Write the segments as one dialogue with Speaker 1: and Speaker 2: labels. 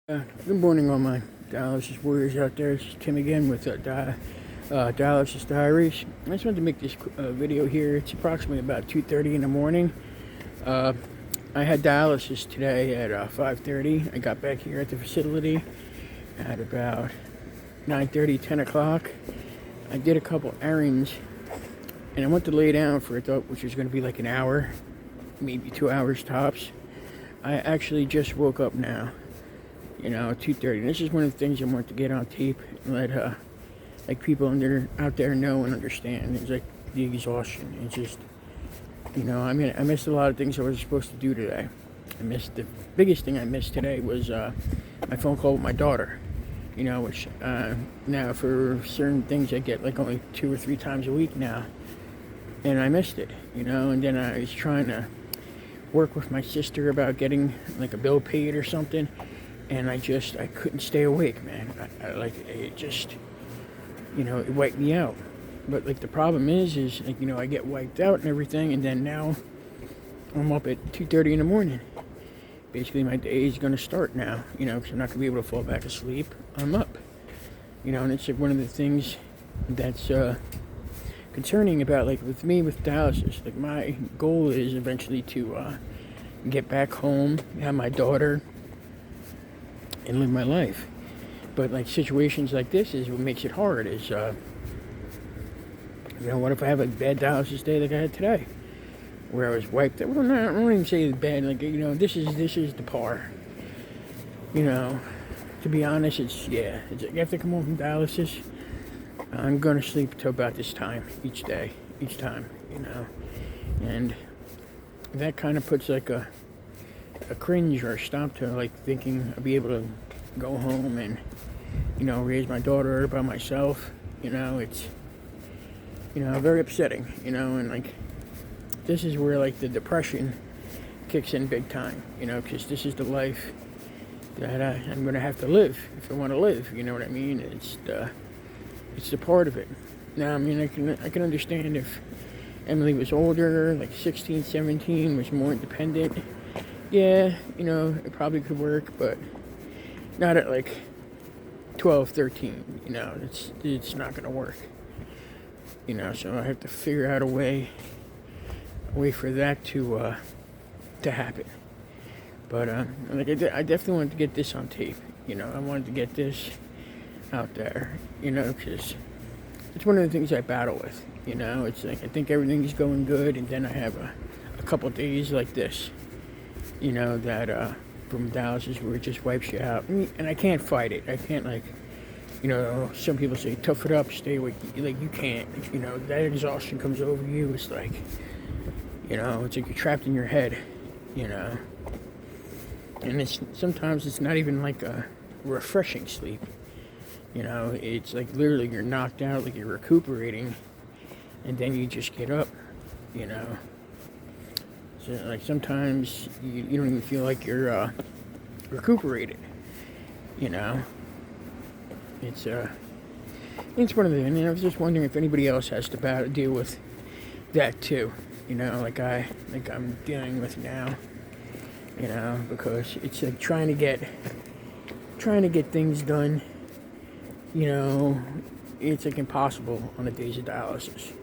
Speaker 1: Good morning, all my dialysis warriors out there. This is Tim again with Dialysis Diaries. I just wanted to make this video here. It's approximately about 2:30 in the morning. I had dialysis today at 5:30. I got back here at the facility at about 9:30, 10 o'clock. I did a couple errands, and I went to lay down for which was going to be like an hour, maybe 2 hours tops. I actually just woke up now. 2:30. This is one of the things I want to get on tape and let people out there know and understand. It's like the exhaustion. It's just, I missed a lot of things I was supposed to do today. The biggest thing I missed today was my phone call with my daughter. Which now for certain things I get like only 2 or 3 times a week now, and I missed it. And then I was trying to work with my sister about getting like a bill paid or something. And I couldn't stay awake, man. It just, it wiped me out. But like the problem is I get wiped out and everything, and then now I'm up at 2:30 in the morning. Basically, my day is gonna start now, because I'm not gonna be able to fall back asleep. I'm up, and it's like one of the things that's concerning about with me with dialysis. Like my goal is eventually to get back home, have my daughter, and live my life. But like situations like this is what makes it hard. Is what if I have a bad dialysis day like I had today, where I was wiped out? Well, no, I don't even say it's bad. This is the par. To be honest, you have to come home from dialysis. I'm gonna sleep till about this time each time. And that kind of puts like a cringe or a stop to thinking I'll be able to go home and raise my daughter by myself. It's very upsetting. And this is where the depression kicks in big time. Because this is the life that I'm gonna have to live if I want to live. You know what I mean? It's the part of it. Now I can understand if Emily was older, like 16, 17, was more independent. Yeah, it probably could work, but not at 12, 13, it's not going to work. So I have to figure out a way for that to happen. But I definitely wanted to get this on tape. I wanted to get this out there, because it's one of the things I battle with. It's I think everything's going good, and then I have a couple days like this. That from dialysis where it just wipes you out. And I can't fight it. I can't some people say tough it up, stay awake. You can't. That exhaustion comes over you. It's it's like you're trapped in your head. And sometimes it's not even like a refreshing sleep. It's literally you're knocked out, you're recuperating, and then you just get up. So sometimes you don't even feel like you're recuperated. It's one of the. I was just wondering if anybody else has to deal with that too. Like I'm dealing with now. Because it's trying to get things done. It's impossible on the days of dialysis.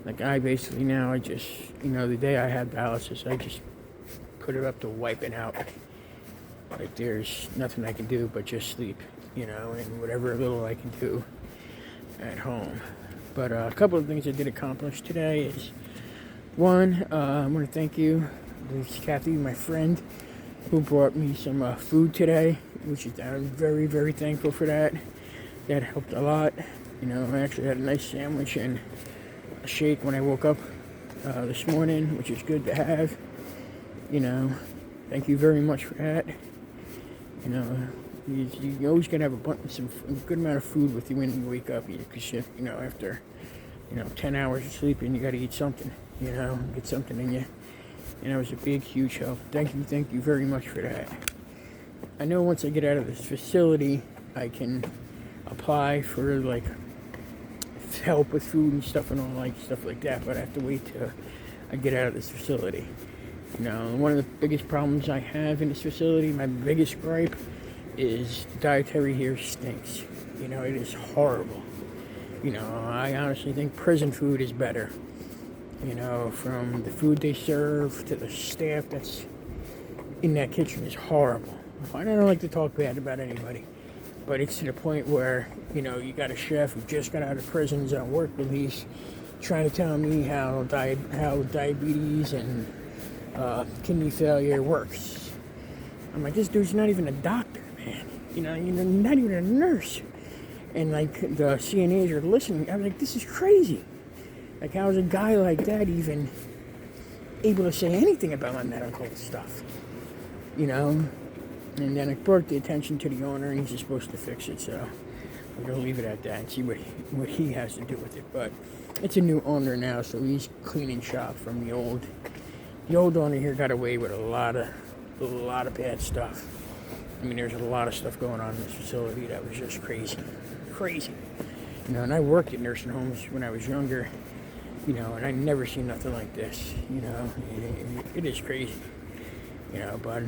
Speaker 1: I basically now, the day I had dialysis, I just put it up to wiping out. There's nothing I can do but just sleep, and whatever little I can do at home. But a couple of things I did accomplish today is, one, I want to thank you. This is Kathy, my friend, who brought me some food today, I'm very, very thankful for that. That helped a lot. I actually had a nice sandwich and a shake when I woke up this morning, which is good to have. Thank you very much for that. You always gotta have a good amount of food with you when you wake up, because after 10 hours of sleeping, you gotta eat something. Get something in you. It was a big, huge help. Thank you very much for that. I know once I get out of this facility, I can apply for help with food and stuff and all stuff like that, but I have to wait till I get out of this facility. One of the biggest problems I have in this facility, my biggest gripe, is the dietary here stinks. You know, it is horrible. You know, I honestly think prison food is better. You know, from the food they serve to the staff that's in that kitchen is horrible. I don't like to talk bad about anybody, but it's to the point where, you know, you got a chef who just got out of prison, is on work release, trying to tell me how diabetes and kidney failure works. I'm like, this dude's not even a doctor, man. You know, you're not even a nurse. And like the CNAs are listening. I'm like, this is crazy. Like, how is a guy like that even able to say anything about my medical stuff? You know? And then I brought the attention to the owner, and he's just supposed to fix it, so I'm going to leave it at that and see what he has to do with it. But it's a new owner now, so he's cleaning shop from the old. The old owner here got away with a lot of bad stuff. I mean, there's a lot of stuff going on in this facility that was just crazy. You know, and I worked at nursing homes when I was younger, you know, and I never seen nothing like this. You know, it is crazy. You know, but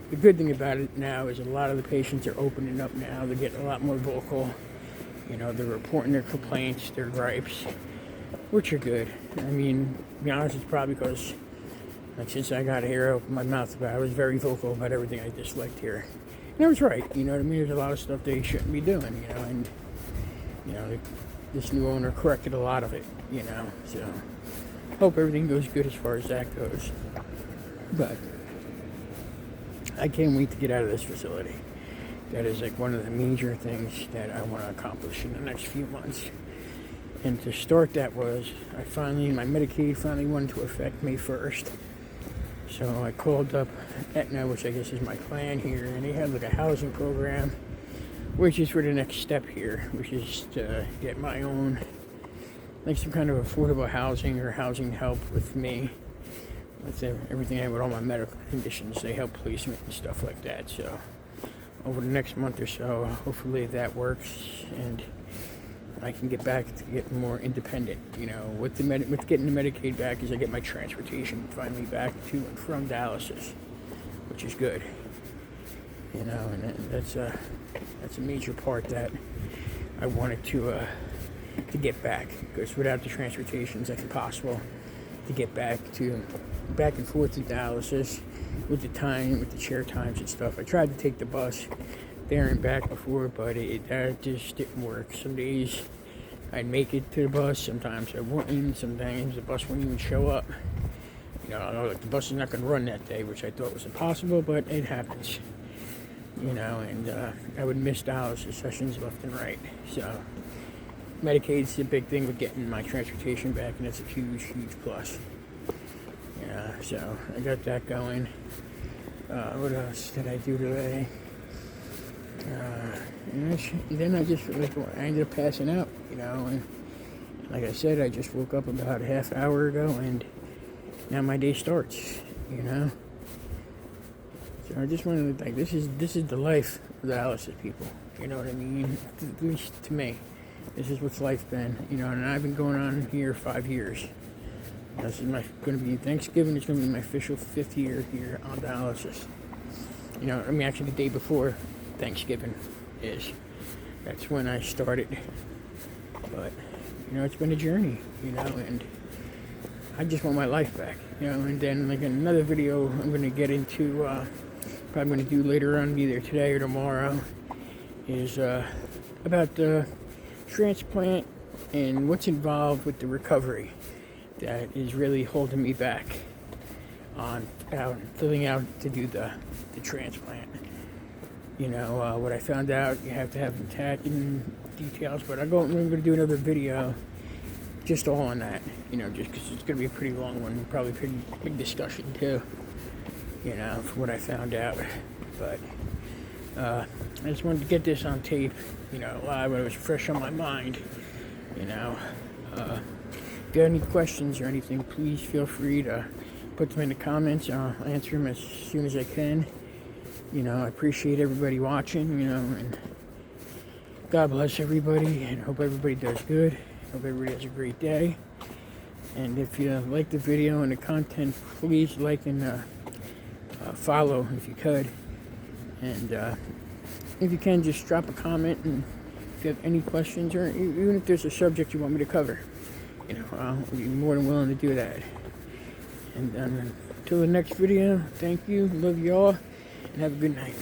Speaker 1: the good thing about it now is a lot of the patients are opening up now. They're getting a lot more vocal. You know, they're reporting their complaints, their gripes, which are good. I mean, to be honest, it's probably because, like, since I got here, I opened my mouth about it. I was very vocal about everything I disliked here. And I was right, you know what I mean? There's a lot of stuff they shouldn't be doing, you know, and, you know, this new owner corrected a lot of it, you know, so hope everything goes good as far as that goes. But I can't wait to get out of this facility. That is like one of the major things that I want to accomplish in the next few months. And to start that was, my Medicaid finally went into effect May 1st. So I called up Aetna, which I guess is my plan here, and they had like a housing program, which is for the next step here, which is to get my own, like some kind of affordable housing or housing help with me. With everything, with all my medical conditions, they help placement and stuff like that. So over the next month or so, hopefully that works, and I can get back to getting more independent. You know, with getting the Medicaid back, is I get my transportation finally back to and from dialysis, which is good. You know, and that's a major part that I wanted to get back, because without the transportation, it's like impossible to get back and forth to dialysis with the chair times and stuff. I tried to take the bus there and back before, but that just didn't work. Some days I'd make it to the bus, sometimes I wouldn't, sometimes the bus wouldn't even show up. You know, like the bus is not going to run that day, which I thought was impossible, but it happens. You know, and I would miss dialysis sessions left and right. So Medicaid's the big thing with getting my transportation back, and it's a huge plus. Yeah, so I got that going. What else did I do today? And then I just, like, I ended up passing out, you know, and like I said, I just woke up about a half hour ago, and now my day starts, you know. So I just wanted to, like, this is the life of the dialysis people, you know what I mean? At least to me, this is what's life been, you know, and I've been going on here 5 years. This is going to be Thanksgiving. It's going to be my official 5th year here on dialysis. You know, I mean, actually the day before Thanksgiving that's when I started. But, you know, it's been a journey, you know, and I just want my life back, you know. And then, like, another video I'm going to get into, probably going to do later on, either today or tomorrow, is about the transplant and what's involved with the recovery that is really holding me back on filling out to do the transplant. You know, what I found out, you have to have intact details, but I'm going to do another video just all on that, you know, just because it's going to be a pretty long one, probably a pretty big discussion too, you know, for what I found out. But I just wanted to get this on tape, you know, live when it was fresh on my mind, you know. If you have any questions or anything, please feel free to put them in the comments. I'll answer them as soon as I can. You know, I appreciate everybody watching, you know, and God bless everybody, and hope everybody does good. Hope everybody has a great day. And if you like the video and the content, please like and follow if you could. And if you can, just drop a comment, and if you have any questions, or even if there's a subject you want me to cover, I'll be more than willing to do that. And until the next video, thank you, love y'all, and have a good night.